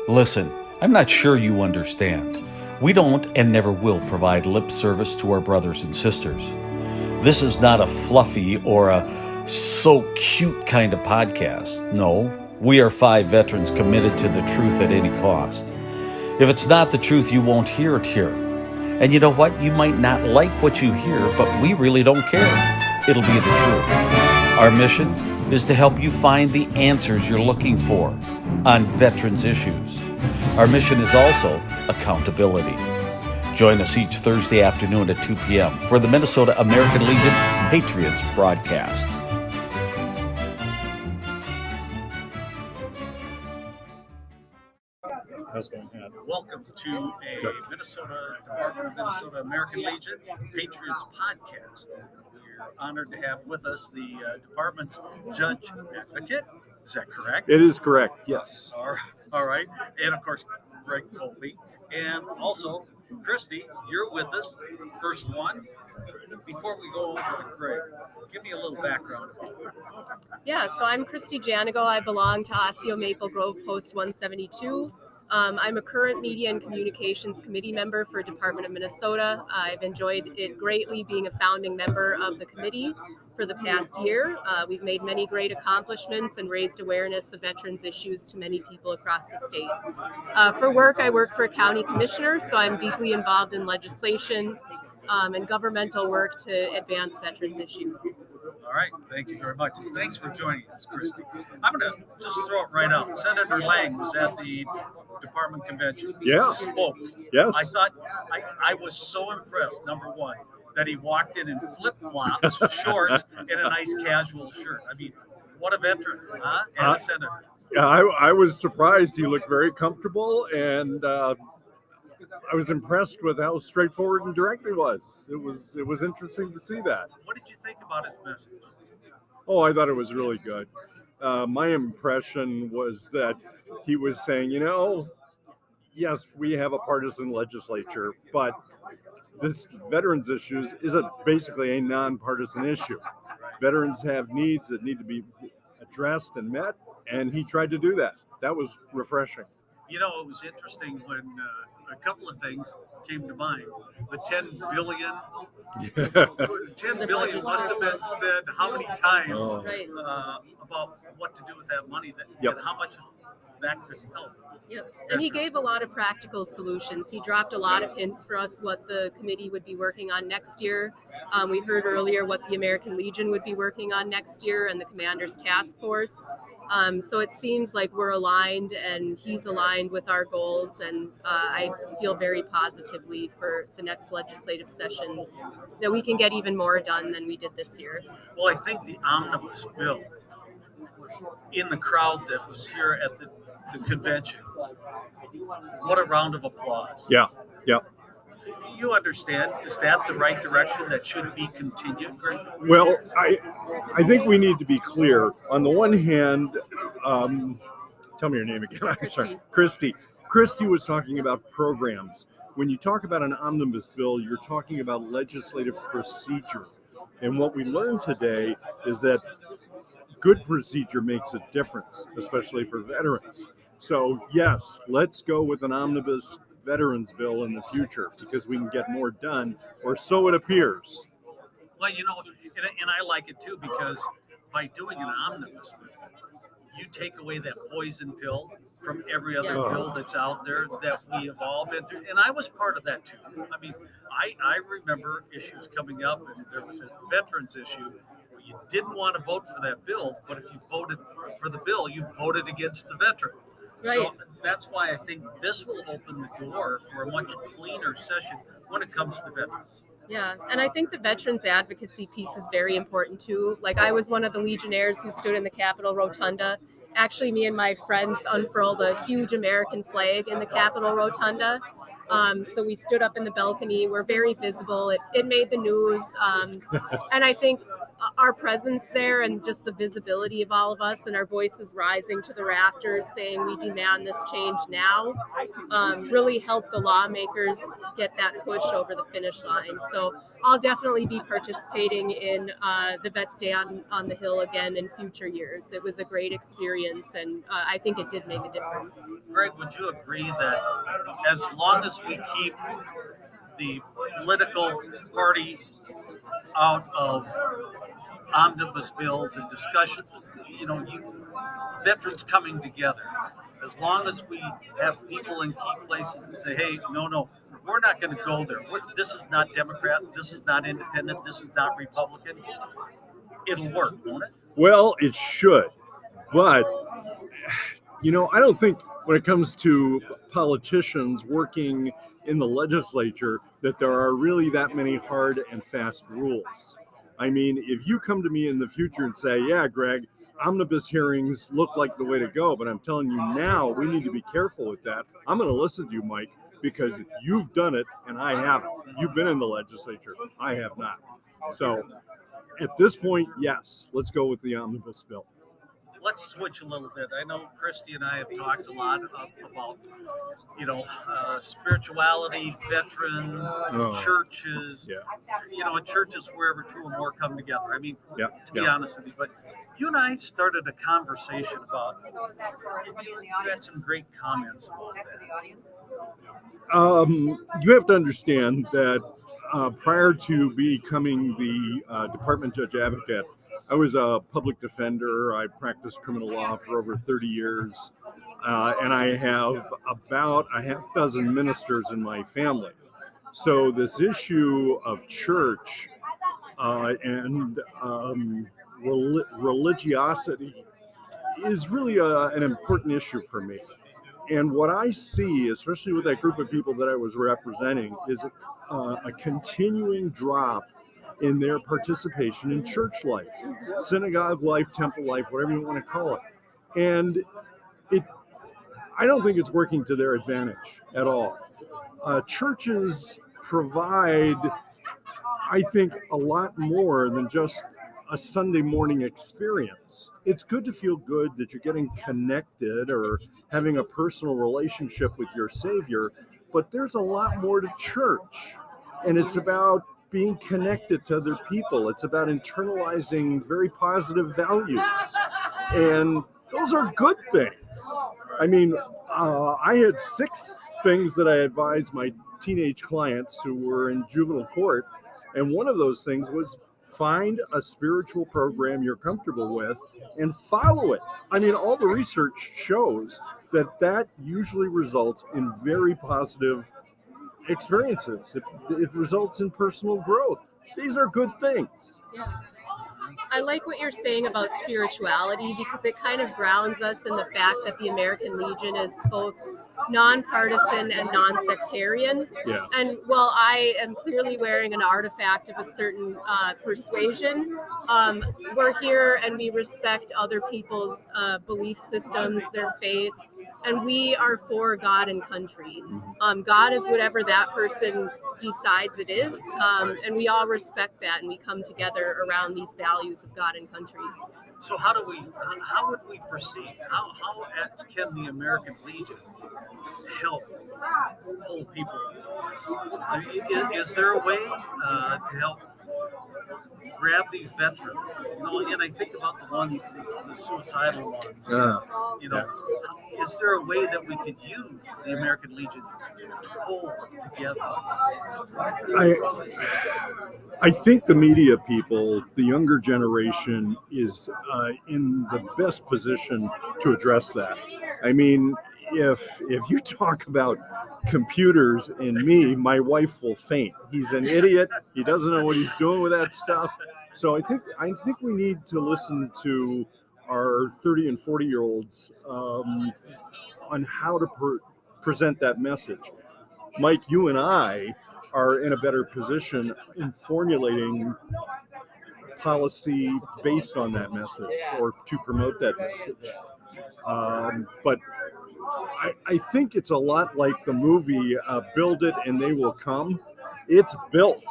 Listen, I'm not sure you understand. We don't and never will provide lip service to our brothers and sisters. This is not a fluffy or a so cute kind of podcast. No, we are five veterans committed to the truth at any cost. If it's not the truth, you won't hear it here. And you know what? You might not like what you hear, but we really don't care. It'll be the truth. Our mission is to help you find the answers you're looking for on veterans issues. Our mission is also accountability. Join us each Thursday afternoon at 2 p.m. for the Minnesota American Legion Patriots broadcast. Welcome to a Department of Minnesota American Legion Patriots podcast. We're honored to have with us the department's judge advocate. Is that correct? It is correct, yes. All right. And of course, Greg Colby. And also, Christy, you're with us. First one. Before we go over to Greg, give me a little background about it. Yeah, so I'm Christy Janigo. I belong to Osseo Maple Grove Post 172. I'm a current Media and Communications Committee member for Department of Minnesota. I've enjoyed it greatly being a founding member of the committee for the past year. We've made many great accomplishments and raised awareness of veterans issues to many people across the state. For work, I work for a county commissioner, so I'm deeply involved in legislation and governmental work to advance veterans issues. All right, thank you very much. Thanks for joining us, Christy. I'm going to just throw it right out. Senator Lang was at the department convention. Yeah. Spoke. Yes. I thought I was so impressed, number one, that he walked in flip-flops, shorts, and a nice casual shirt. I mean, what a veteran, huh? And a senator. Yeah, I was surprised. He looked very comfortable, and I was impressed with how straightforward and direct he was. It was interesting to see that. What did you think about his message? Oh, I thought it was really good. My impression was that he was saying, yes, we have a partisan legislature, but this veterans issues isn't basically a nonpartisan issue. Veterans have needs that need to be addressed and met, and he tried to do that. That was refreshing. You know, it was interesting when a couple of things came to mind. The $10 billion. Yeah. 10 billion must have been said how many times Right. about what to do with that money Yep. and how much that could help. Yep. And he gave a lot of practical solutions. He dropped a lot of hints for us what the committee would be working on next year. We heard earlier what the American Legion would be working on next year and the Commander's Task Force. So it seems like we're aligned and he's aligned with our goals, and I feel very positively for the next legislative session that we can get even more done than we did this year. Well, I think the omnibus bill in the crowd that was here at the convention, what a round of applause. Yeah. You understand, is that the right direction that should be continued, Greg? Well, I think we need to be clear. On the one hand, tell me your name again. I'm sorry. Christy. Christy was talking about programs. When you talk about an omnibus bill, you're talking about legislative procedure. And what we learned today is that good procedure makes a difference, especially for veterans. So, yes, let's go with an omnibus veterans bill in the future because we can get more done, or so it appears. Well, and I like it too, because by doing an omnibus bill, you take away that poison pill from every other bill that's out there that we have all been through. And I was part of that too. I mean, I remember issues coming up, and there was a veterans issue where you didn't want to vote for that bill, but if you voted for the bill, you voted against the veteran. Right. So that's why I think this will open the door for a much cleaner session when it comes to veterans. Yeah, and I think the veterans advocacy piece is very important too. Like, I was one of the Legionnaires who stood in the Capitol Rotunda. Actually, me and my friends unfurled a huge American flag in the Capitol Rotunda. So we stood up in the balcony. We're very visible. It made the news. And I think our presence there and just the visibility of all of us and our voices rising to the rafters saying we demand this change now really helped the lawmakers get that push over the finish line. So I'll definitely be participating in the Vets Day on the Hill again in future years. It was a great experience, and I think it did make a difference. Greg, would you agree that as long as we keep the political party out of omnibus bills and discussion, veterans coming together, as long as we have people in key places that say, hey, no, we're not going to go there. This is not Democrat. This is not independent. This is not Republican. It'll work, won't it? Well, it should. But, I don't think when it comes to politicians working in the legislature that there are really that many hard and fast rules. I mean, if you come to me in the future and say, yeah, Greg, omnibus hearings look like the way to go, but I'm telling you now, we need to be careful with that. I'm going to listen to you, Mike, because you've done it and I haven't. You've been in the legislature. I have not. So at this point, yes, let's go with the omnibus bill. Let's switch a little bit. I know Christy and I have talked a lot about, spirituality, veterans, churches. Yeah. A church is wherever two or more come together. I mean, Yeah. to be honest with you, but you and I started a conversation about. You had some great comments about that. You have to understand that prior to becoming the department judge advocate, I was a public defender. I practiced criminal law for over 30 years, and I have about a half dozen ministers in my family. So this issue of church and religiosity is really an important issue for me. And what I see, especially with that group of people that I was representing, is a continuing drop in their participation in church life, synagogue life, temple life, whatever you want to call it. And I don't think it's working to their advantage at all. Churches provide, I think, a lot more than just a Sunday morning experience. It's good to feel good that you're getting connected or having a personal relationship with your Savior, but there's a lot more to church. And it's about being connected to other people. It's about internalizing very positive values. And those are good things. I mean, I had 6 things that I advised my teenage clients who were in juvenile court. And one of those things was find a spiritual program you're comfortable with and follow it. I mean, all the research shows that usually results in very positive experiences. It results in personal growth. These are good things. Yeah. I like what you're saying about spirituality because it kind of grounds us in the fact that the American Legion is both nonpartisan and non-sectarian. Yeah. And while I am clearly wearing an artifact of a certain persuasion, we're here and we respect other people's belief systems, their faith, and we are for God and country. God is whatever that person decides it is, and we all respect that, and we come together around these values of God and country. So how would we proceed? How can the American Legion help hold people? I mean, is there a way to help grab these veterans? And I think about the ones, the suicidal ones. Is there a way that we could use the American Legion to pull together? I think the media people, the younger generation, is in the best position to address that. I mean, if you talk about computers and me, my wife will faint. He's an idiot. He doesn't know what he's doing with that stuff. So I think we need to listen to our 30 and 40-year-olds on how to present that message. Mike, you and I are in a better position in formulating policy based on that message or to promote that message. But I think it's a lot like the movie Build It and They Will Come. It's built.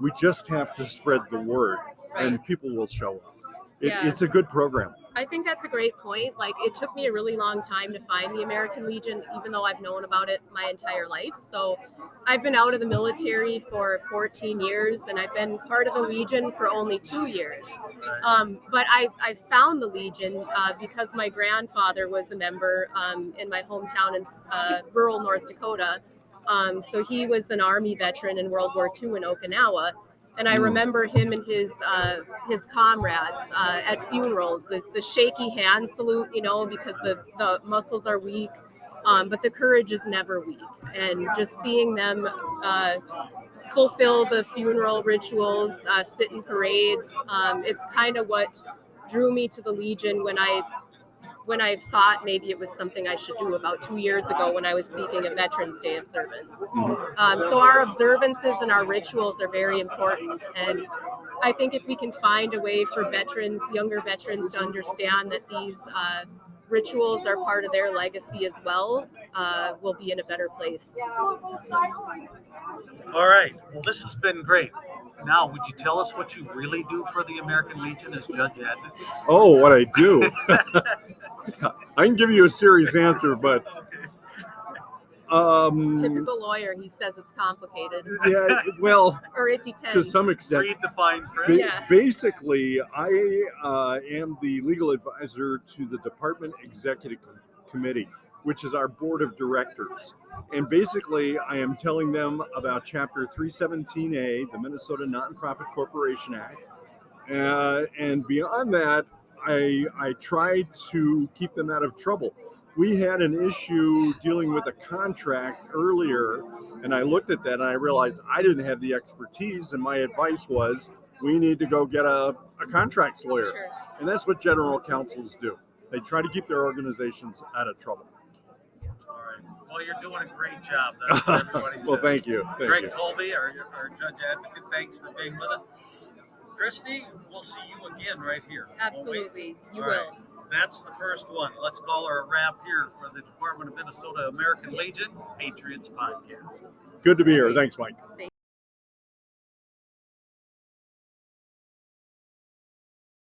We just have to spread the word. and people will show up. Yeah. It's a good program. I think that's a great point. Like, it took me a really long time to find the American Legion, even though I've known about it my entire life. So I've been out of the military for 14 years, and I've been part of the Legion for only 2 years. But I found the Legion because my grandfather was a member in my hometown in rural North Dakota. So he was an Army veteran in World War II in Okinawa. And I remember him and his comrades at funerals, the shaky hand salute, because the muscles are weak, but the courage is never weak. And just seeing them fulfill the funeral rituals, sit in parades, it's kind of what drew me to the Legion when I thought maybe it was something I should do about 2 years ago when I was seeking a Veterans Day observance. So our observances and our rituals are very important. And I think if we can find a way for younger veterans to understand that these rituals are part of their legacy as well, we'll be in a better place. All right. Well, this has been great. Now, would you tell us what you really do for the American Legion as Judge Advocate? Oh, what I do. I can give you a serious answer, but typical lawyer, he says it's complicated. Yeah, well, or it depends. To some extent. Read the fine print. Basically, I am the legal advisor to the Department Executive Committee, which is our board of directors. And basically, I am telling them about Chapter 317A, the Minnesota Nonprofit Corporation Act. And beyond that, I try to keep them out of trouble. We had an issue dealing with a contract earlier, and I looked at that and I realized I didn't have the expertise, and my advice was we need to go get a contracts lawyer. Sure. And that's what general counsels do. They try to keep their organizations out of trouble. All right. Well, you're doing a great job. That's what everybody says. Well, thank you. Greg Colby, our Judge Advocate, thanks for being with us. Christy, we'll see you again right here. Absolutely. You All will. right. That's the first one. Let's call her a wrap here for the Department of Minnesota American Legion Patriots Podcast. Good to be here. Thanks, Mike.